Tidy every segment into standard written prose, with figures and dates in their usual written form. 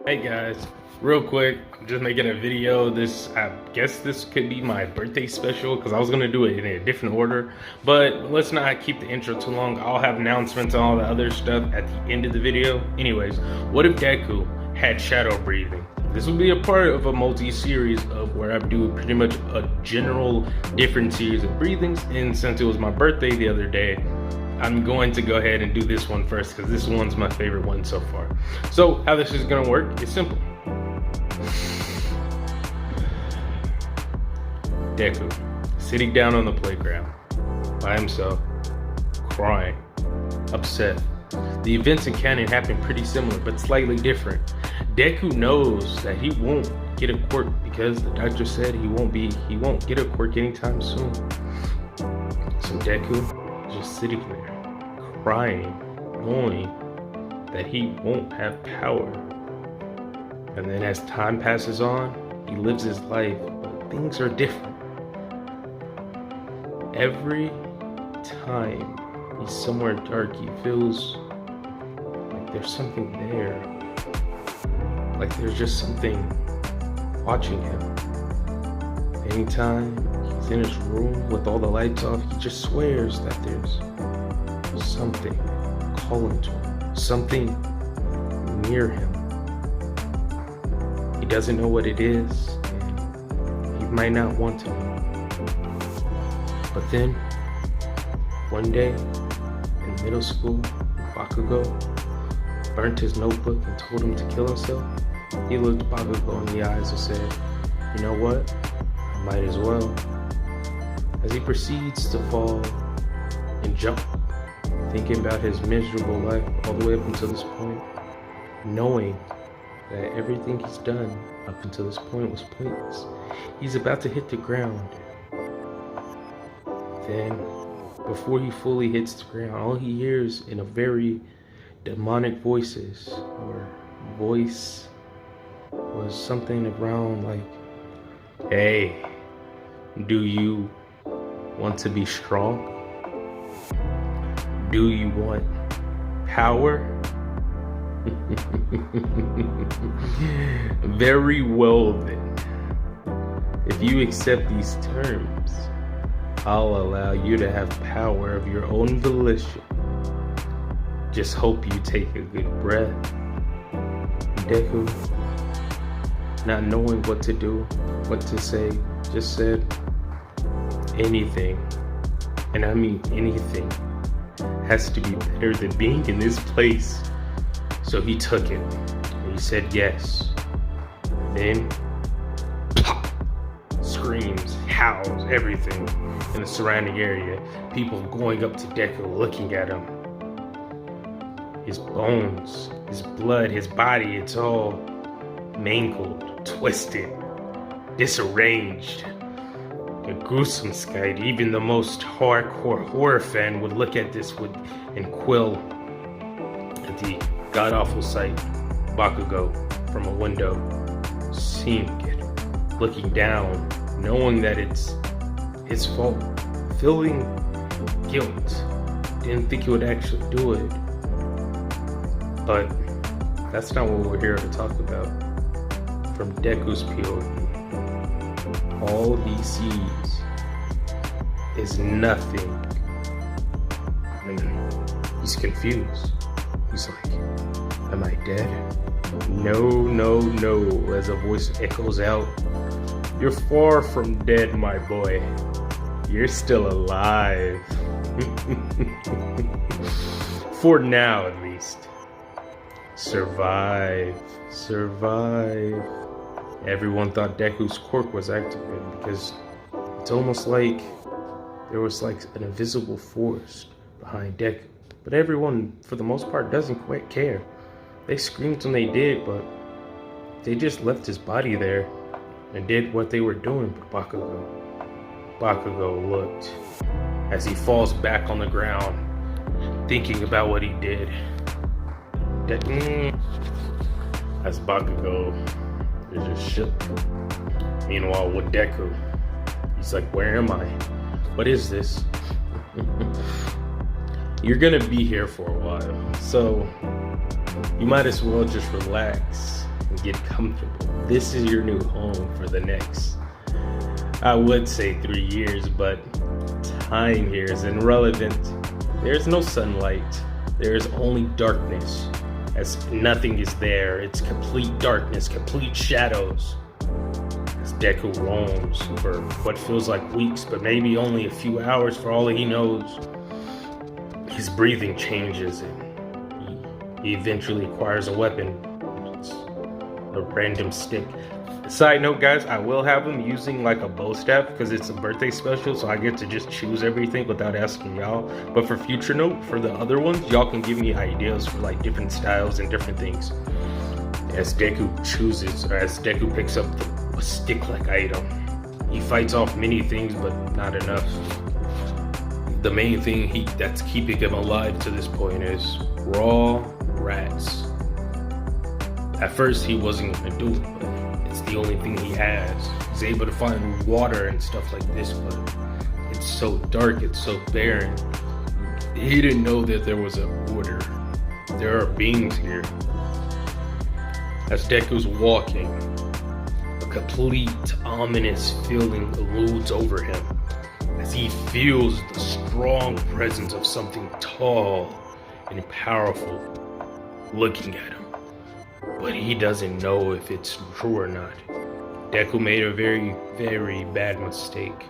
Hey guys, real quick, I'm just making a video. I guess this could be my birthday special because I was gonna do it in a different order, but let's not keep the intro too long. I'll have announcements and all the other stuff at the end of the video. Anyways, what if Deku had shadow breathing? This will be a part of a multi-series of where I do pretty much a general different series of breathings, and since it was my birthday the other day, I'm going to go ahead and do this one first because this one's my favorite one so far. So how this is gonna work is simple. Deku, sitting down on the playground by himself, crying, upset. The events in canon happen pretty similar but slightly different. Deku knows that he won't get a quirk because the doctor said he won't get a quirk anytime soon. So Deku is just sitting there crying, knowing that he won't have power. And then as time passes on, he lives his life, but things are different. Every time he's somewhere dark, he feels like there's something there. Like there's just something watching him. Anytime he's in his room with all the lights off, he just swears that there's something calling to him, something near him. He doesn't know what it is, and he might not want to know. But then, one day, in middle school, Bakugo burnt his notebook and told him to kill himself. He looked Bakugo in the eyes and said, "You know what? I might as well." As he proceeds to fall and jump, thinking about his miserable life all the way up until this point, knowing that everything he's done up until this point was pointless. He's about to hit the ground. Then, before he fully hits the ground, all he hears in a very demonic voice was something around like, "Hey, do you want to be strong? Do you want power?" Very well then. If you accept these terms, I'll allow you to have power of your own volition. Just hope you take a good breath. Deku, not knowing what to do, what to say, just said, "Anything, and I mean anything, has to be better than being in this place." So he took it, and he said yes. Then, pop, screams, howls, everything in the surrounding area. People going up to Deku, looking at him. His bones, his blood, his body, it's all mangled, twisted, disarranged. A gruesome sight. Even the most hardcore horror fan would look at this and quill at the god-awful sight. Bakugo from a window, seeing it, looking down, knowing that it's his fault, feeling guilt. Didn't think he would actually do it. But that's not what we're here to talk about. From Deku's POV, all he sees is nothing. And he's confused. He's like, "Am I dead?" No, no, no, as a voice echoes out, "You're far from dead, my boy. You're still alive." For now, at least. Survive. Everyone thought Deku's quirk was activated because it's almost like there was like an invisible force behind Deku. But everyone, for the most part, doesn't quite care. They screamed when they did, but they just left his body there and did what they were doing. But Bakugo looked as he falls back on the ground, thinking about what he did. As Bakugo is just shook. Meanwhile, with Deku, he's like, "Where am I? What is this?" You're gonna be here for a while, so you might as well just relax and get comfortable. This is your new home for the next, I would say 3 years, but time here is irrelevant. There's no sunlight. There's only darkness, as nothing is there. It's complete darkness, complete shadows. As Deku roams for what feels like weeks, but maybe only a few hours for all he knows. His breathing changes and he eventually acquires a weapon. It's a random stick. Side note, guys, I will have him using like a bow staff because it's a birthday special, so I get to just choose everything without asking y'all. But for future note, for the other ones, y'all can give me ideas for like different styles and different things. As Deku chooses, or as Deku picks up a stick-like item, he fights off many things, but not enough. The main thing that's keeping him alive to this point is raw rats. At first, he wasn't gonna do it, but it's the only thing he has. He's able to find water and stuff like this, but it's so dark, it's so barren. He didn't know that there was an order. There are beings here. As Deku's walking, a complete ominous feeling eludes over him as he feels the strong presence of something tall and powerful looking at him. But he doesn't know if it's true or not. Deku made a very, very bad mistake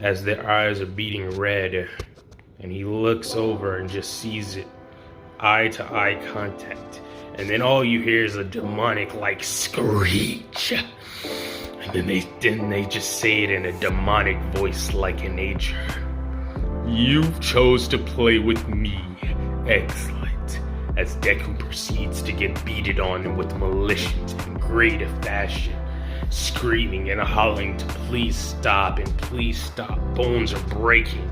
as their eyes are beating red, and he looks over and just sees it, eye-to-eye contact. And then all you hear is a demonic like screech. And then they just say it in a demonic voice like in nature. "You chose to play with me. Excellent." As Deku proceeds to get beaten on with malicious and great fashion, screaming and hollering to please stop and please stop. Bones are breaking.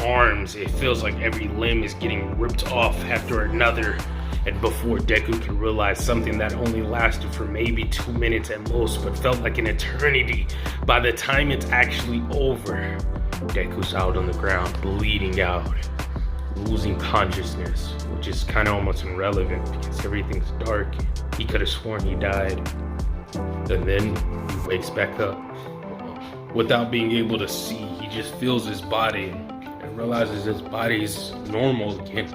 Arms, it feels like every limb is getting ripped off after another. And before Deku can realize something that only lasted for maybe 2 minutes at most, but felt like an eternity, by the time it's actually over, Deku's out on the ground, bleeding out, losing consciousness, which is kind of almost irrelevant because everything's dark. He could have sworn he died. And then he wakes back up. Without being able to see, he just feels his body and realizes his body's normal again.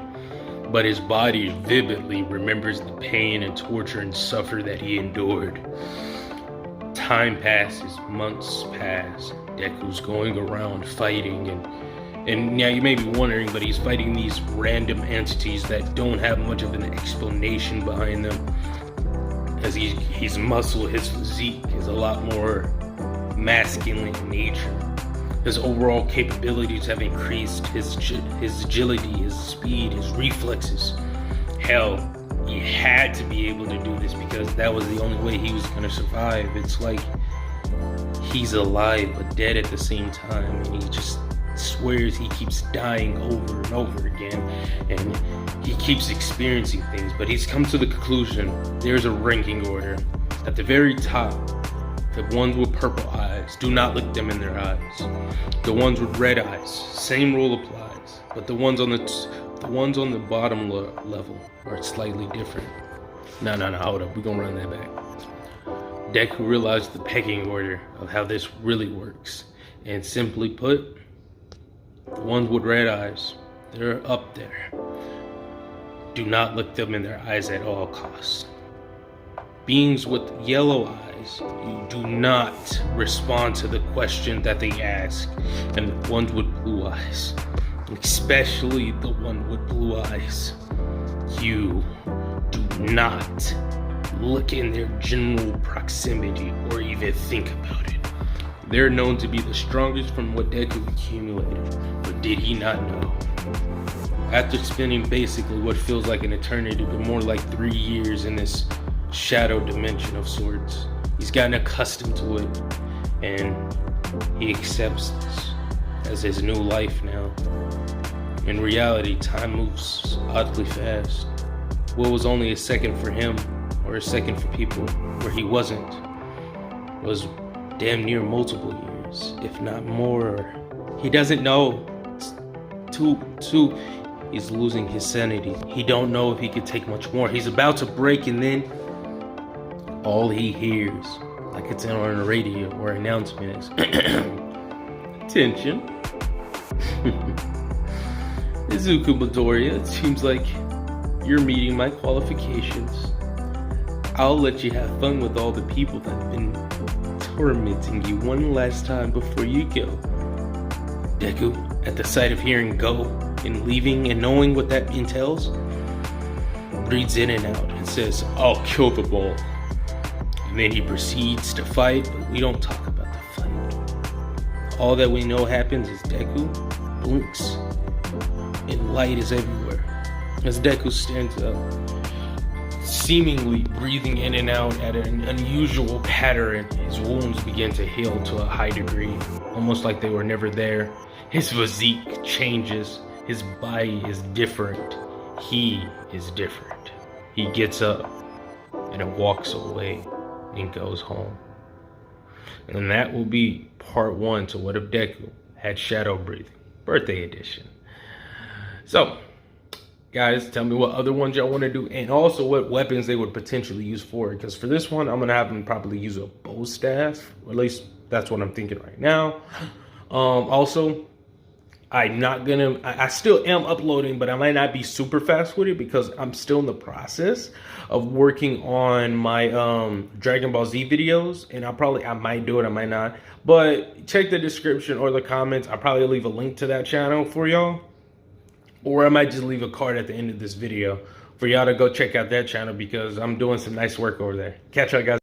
But his body vividly remembers the pain and torture and suffer that he endured. Time passes, months pass. Deku's going around fighting and now you may be wondering, but he's fighting these random entities that don't have much of an explanation behind them. As his muscle, his physique is a lot more masculine in nature. His overall capabilities have increased, his agility, his speed, his reflexes. Hell, he had to be able to do this because that was the only way he was going to survive. It's like he's alive but dead at the same time, and he just swears he keeps dying over and over again, and he keeps experiencing things. But he's come to the conclusion there's a ranking order. At the very top, the ones with purple eyes, do not look them in their eyes. The ones with red eyes, same rule applies, but the ones on the bottom level are slightly different. No, hold up, we're gonna run that back. Deku realized the pecking order of how this really works, and simply put, the ones with red eyes, they're up there. Do not look them in their eyes at all costs. Beings with yellow eyes, you do not respond to the question that they ask. And the ones with blue eyes, especially the one with blue eyes, you do not look in their general proximity or even think about it. They're known to be the strongest from what Deku accumulated, but did he not know? After spending basically what feels like an eternity, but more like 3 years in this shadow dimension of sorts, he's gotten accustomed to it, and he accepts this as his new life now. In reality, time moves oddly fast. What was only a second for him, or a second for people where he wasn't, was damn near multiple years, if not more. He doesn't know. He's losing his sanity. He don't know if he could take much more. He's about to break, and then all he hears, like it's on a radio or announcement, is attention. Izuku Midoriya, it seems like you're meeting my qualifications. I'll let you have fun with all the people that have been tormenting you one last time before you go. Deku, at the sight of hearing go and leaving and knowing what that entails, breathes in and out and says, I'll kill them all. And then he proceeds to fight, but we don't talk about the fight. All that we know happens is Deku blinks and light is everywhere. As Deku stands up, seemingly breathing in and out at an unusual pattern, his wounds begin to heal to a high degree, almost like they were never there. His physique changes, his body is different, he is different. He gets up and walks away and goes home. And that will be part 1 to What If Deku Had Shadow Breathing, birthday edition. So, guys, tell me what other ones y'all want to do, and also what weapons they would potentially use for it. Because for this one, I'm going to have them probably use a bow staff, or at least that's what I'm thinking right now. Also, I still am uploading, but I might not be super fast with it because I'm still in the process of working on my Dragon Ball Z videos, and I might do it, I might not. But check the description or the comments. I'll probably leave a link to that channel for y'all, or I might just leave a card at the end of this video for y'all to go check out that channel because I'm doing some nice work over there. Catch y'all guys.